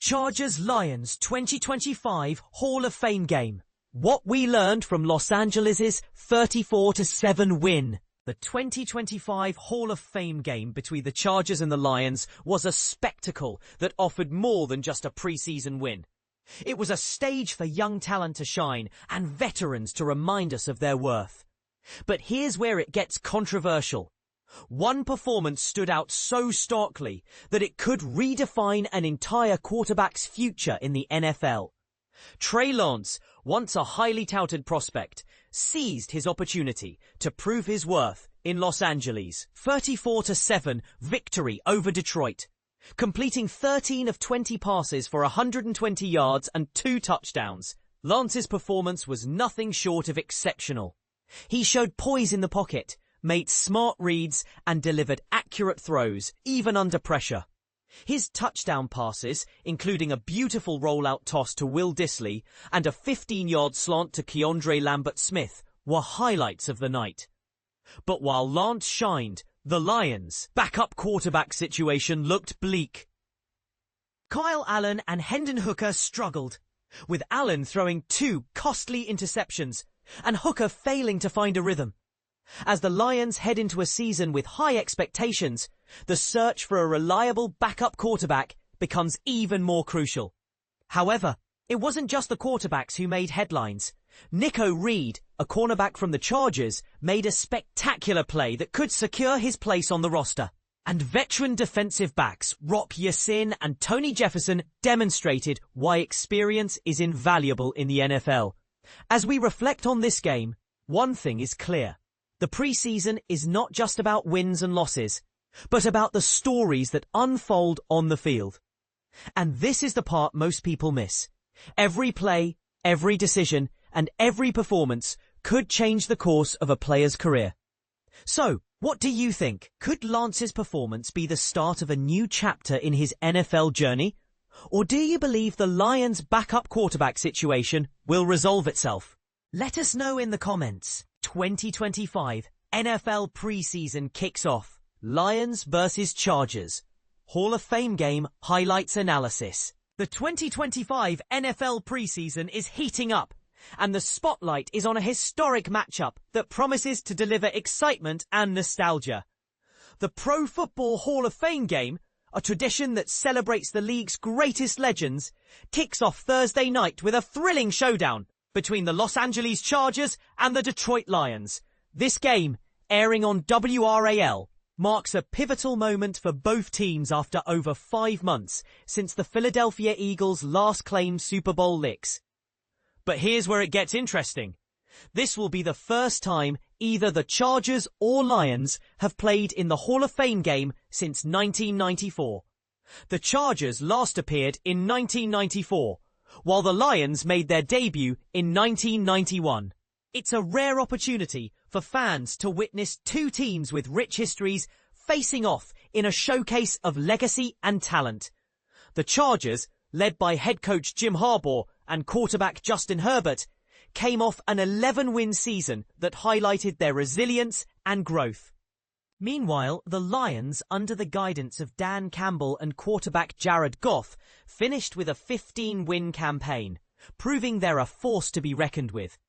Chargers-Lions 2025 Hall of Fame game. What we learned from Los Angeles' 34-7 win. The 2025 Hall of Fame game between the Chargers and the Lions was a spectacle that offered more than just a preseason win. It was a stage for young talent to shine and veterans to remind us of their worth. But here's where it gets controversial. One performance stood out so starkly that it could redefine an entire quarterback's future in the NFL. Trey Lance, once a highly touted prospect, seized his opportunity to prove his worth in Los Angeles' 34-7 victory over Detroit, completing 13 of 20 passes for 120 yards and 2 touchdowns. Lance's performance was nothing short of exceptional. He showed poise in the pocket, made smart reads, and delivered accurate throws, even under pressure. His touchdown passes, including a beautiful rollout toss to Will Dissly and a 15-yard slant to Keandre Lambert-Smith, were highlights of the night. But while Lance shined, the Lions' backup quarterback situation looked bleak. Kyle Allen and Hendon Hooker struggled, with Allen throwing 2 costly interceptions and Hooker failing to find a rhythm. As the Lions head into a season with high expectations, the search for a reliable backup quarterback becomes even more crucial. However, it wasn't just the quarterbacks who made headlines. Nikko Reed, a cornerback from the Chargers, made a spectacular play that could secure his place on the roster. And veteran defensive backs Rock Ya-Sin and Tony Jefferson demonstrated why experience is invaluable in the NFL. As we reflect on this game, one thing is clear. The preseason is not just about wins and losses, but about the stories that unfold on the field. And this is the part most people miss. Every play, every decision, and every performance could change the course of a player's career. So, what do you think? Could Lance's performance be the start of a new chapter in his NFL journey? Or do you believe the Lions' backup quarterback situation will resolve itself? Let us know in the comments. 2025 NFL preseason kicks off. Lions versus Chargers. Hall of Fame game highlights analysis. The 2025 NFL preseason is heating up, and the spotlight is on a historic matchup that promises to deliver excitement and nostalgia. The Pro Football Hall of Fame game, a tradition that celebrates the league's greatest legends, kicks off Thursday night with a thrilling showdown between the Los Angeles Chargers and the Detroit Lions. This game, airing on WRAL, marks a pivotal moment for both teams after over 5 months since the Philadelphia Eagles last claimed Super Bowl licks. But here's where it gets interesting. This will be the first time either the Chargers or Lions have played in the Hall of Fame game since 1994. The Chargers last appeared in 1994, while the Lions made their debut in 1991. It's a rare opportunity for fans to witness 2 teams with rich histories facing off in a showcase of legacy and talent. The Chargers, led by head coach Jim Harbaugh and quarterback Justin Herbert, came off an 11-win season that highlighted their resilience and growth. Meanwhile, the Lions, under the guidance of Dan Campbell and quarterback Jared Goff, finished with a 15-win campaign, proving they're a force to be reckoned with.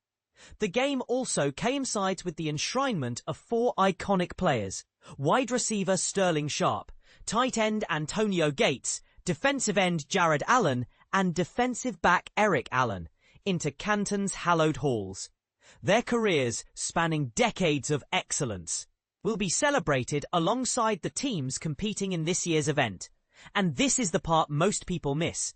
The game also coincides with the enshrinement of 4 iconic players: wide receiver Sterling Sharp, tight end Antonio Gates, defensive end Jared Allen, and defensive back Eric Allen, into Canton's hallowed halls. Their careers, spanning decades of excellence, will be celebrated alongside the teams competing in this year's event. And this is the part most people miss.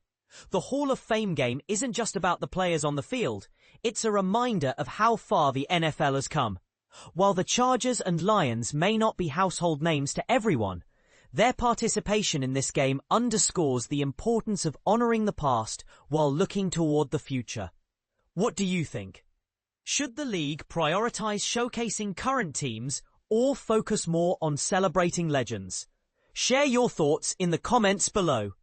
The Hall of Fame game isn't just about the players on the field, it's a reminder of how far the NFL has come. While the Chargers and Lions may not be household names to everyone, their participation in this game underscores the importance of honoring the past while looking toward the future. What do you think? Should the league prioritize showcasing current teams or focus more on celebrating legends? Share your thoughts in the comments below.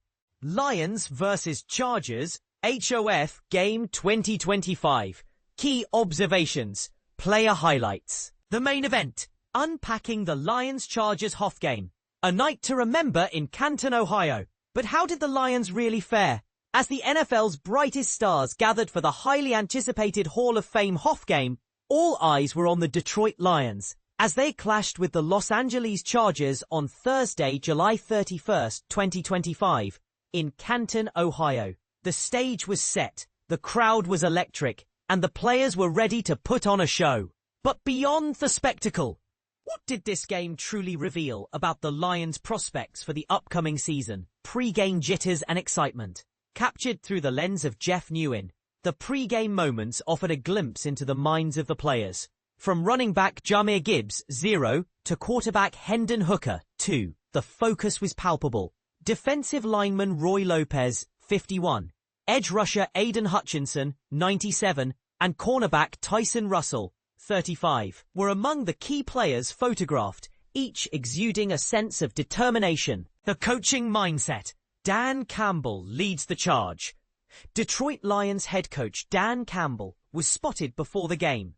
Lions versus Chargers HOF Game 2025. Key observations. Player highlights. The main event. Unpacking the Lions-Chargers HOF game. A night to remember in Canton, Ohio. But how did the Lions really fare? As the NFL's brightest stars gathered for the highly anticipated Hall of Fame Hoff game, all eyes were on the Detroit Lions as they clashed with the Los Angeles Chargers on Thursday, July 31st, 2025, in Canton, Ohio. The stage was set, the crowd was electric, and the players were ready to put on a show. But beyond the spectacle, what did this game truly reveal about the Lions' prospects for the upcoming season? Pre-game jitters and excitement. Captured through the lens of Jeff Newen, the pre-game moments offered a glimpse into the minds of the players. From running back Jahmyr Gibbs, 0, to quarterback Hendon Hooker, 2, the focus was palpable. Defensive lineman Roy Lopez, 51, edge rusher Aiden Hutchinson, 97, and cornerback Tyson Russell, 35, were among the key players photographed, each exuding a sense of determination. The coaching mindset. Dan Campbell leads the charge. Detroit Lions head coach Dan Campbell was spotted before the game.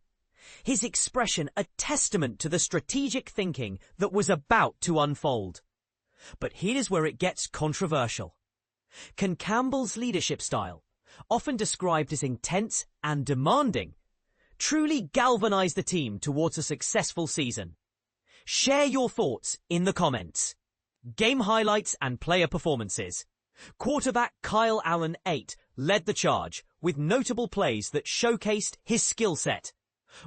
His expression a testament to the strategic thinking that was about to unfold. But here's where it gets controversial. Can Campbell's leadership style, often described as intense and demanding, truly galvanize the team towards a successful season? Share your thoughts in the comments. Game highlights and player performances. Quarterback Kyle Allen, 8, led the charge with notable plays that showcased his skill set.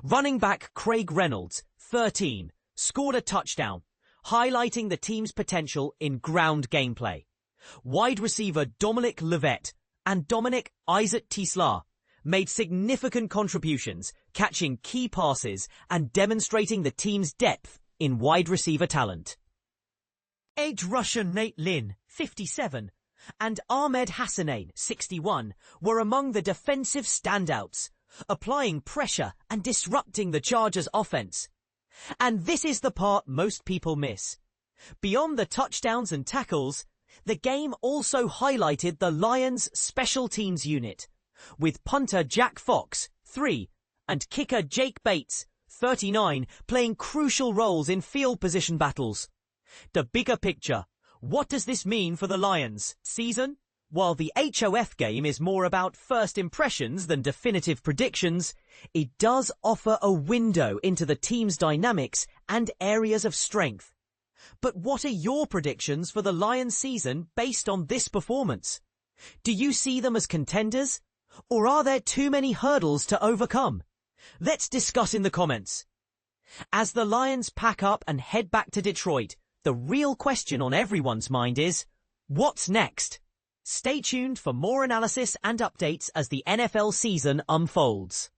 Running back Craig Reynolds, 13, scored a touchdown, highlighting the team's potential in ground gameplay. Wide receiver Dominic Levitt and Dominic Isaac Tislar made significant contributions, catching key passes and demonstrating the team's depth in wide receiver talent. Edge rusher Nate Lynn, 57, and Ahmed Hassanein, 61, were among the defensive standouts, applying pressure and disrupting the Chargers' offense. And this is the part most people miss. Beyond the touchdowns and tackles, the game also highlighted the Lions' special teams unit, with punter Jack Fox, 3, and kicker Jake Bates, 39, playing crucial roles in field position battles. The bigger picture. What does this mean for the Lions' season? While the HOF game is more about first impressions than definitive predictions, it does offer a window into the team's dynamics and areas of strength. But what are your predictions for the Lions' season based on this performance? Do you see them as contenders? Or are there too many hurdles to overcome? Let's discuss in the comments. As the Lions pack up and head back to Detroit, the real question on everyone's mind is, what's next? Stay tuned for more analysis and updates as the NFL season unfolds.